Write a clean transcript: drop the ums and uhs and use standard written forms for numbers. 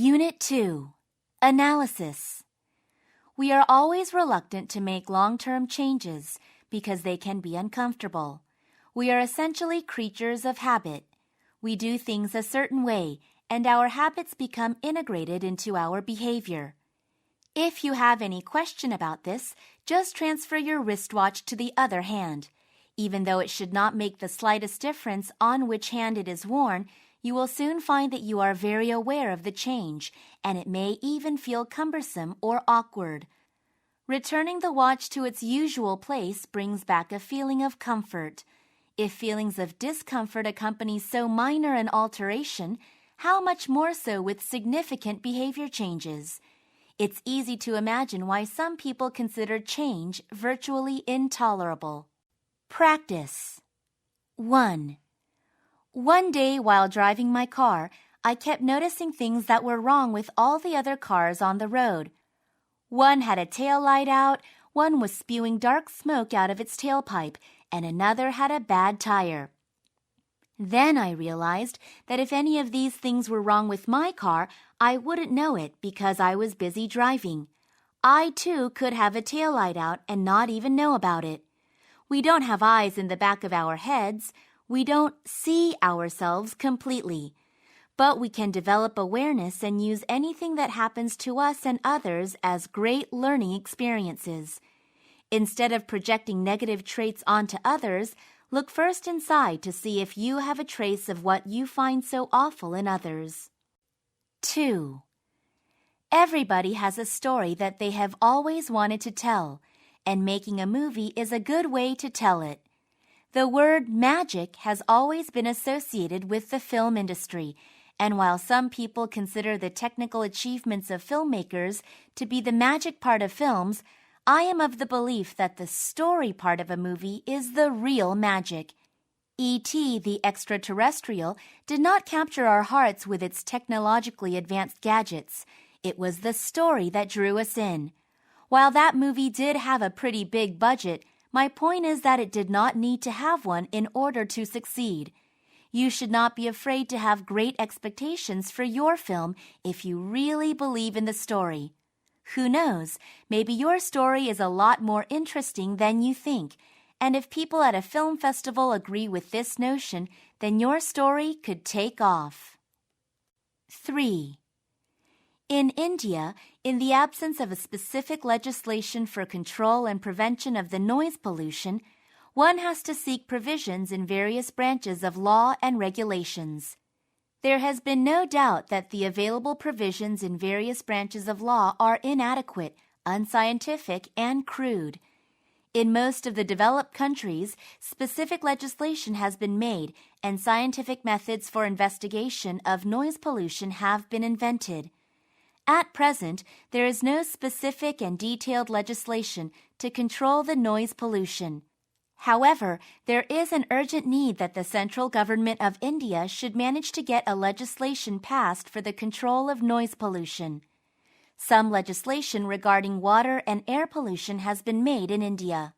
Unit 2, Analysis. We are always reluctant to make long-term changes because they can be uncomfortable. We are essentially creatures of habit. We do things a certain way, and our habits become integrated into our behavior. If you have any question about this, just transfer your wristwatch to the other hand. Even though it should not make the slightest difference on which hand it is worn, you will soon find that you are very aware of the change, and it may even feel cumbersome or awkward. Returning the watch to its usual place brings back a feeling of comfort. If feelings of discomfort accompany so minor an alteration, how much more so with significant behavior changes? It's easy to imagine why some people consider change virtually intolerable. Practice. 1. One day while driving my car, I kept noticing things that were wrong with all the other cars on the road. One had a tail light out, one was spewing dark smoke out of its tailpipe, and another had a bad tire. Then I realized that if any of these things were wrong with my car, I wouldn't know it because I was busy driving. I, too, could have a tail light out and not even know about it. We don't have eyes in the back of our heads. We don't see ourselves completely. But we can develop awareness and use anything that happens to us and others as great learning experiences. Instead of projecting negative traits onto others, look first inside to see if you have a trace of what you find so awful in others. 2. Everybody has a story that they have always wanted to tell, and making a movie is a good way to tell it. The word magic has always been associated with the film industry, and while some people consider the technical achievements of filmmakers to be the magic part of films, I am of the belief that the story part of a movie is the real magic. E.T. the Extraterrestrial did not capture our hearts with its technologically advanced gadgets. It was the story that drew us in. While that movie did have a pretty big budget, my point is that it did not need to have one in order to succeed. You should not be afraid to have great expectations for your film if you really believe in the story. Who knows, maybe your story is a lot more interesting than you think, and if people at a film festival agree with this notion, then your story could take off. 3. In India, in the absence of a specific legislation for control and prevention of the noise pollution, one has to seek provisions in various branches of law and regulations. There has been no doubt that the available provisions in various branches of law are inadequate, unscientific, and crude. In most of the developed countries, specific legislation has been made, and scientific methods for investigation of noise pollution have been invented. At present, there is no specific and detailed legislation to control the noise pollution. However, there is an urgent need that the central government of India should manage to get a legislation passed for the control of noise pollution. Some legislation regarding water and air pollution has been made in India.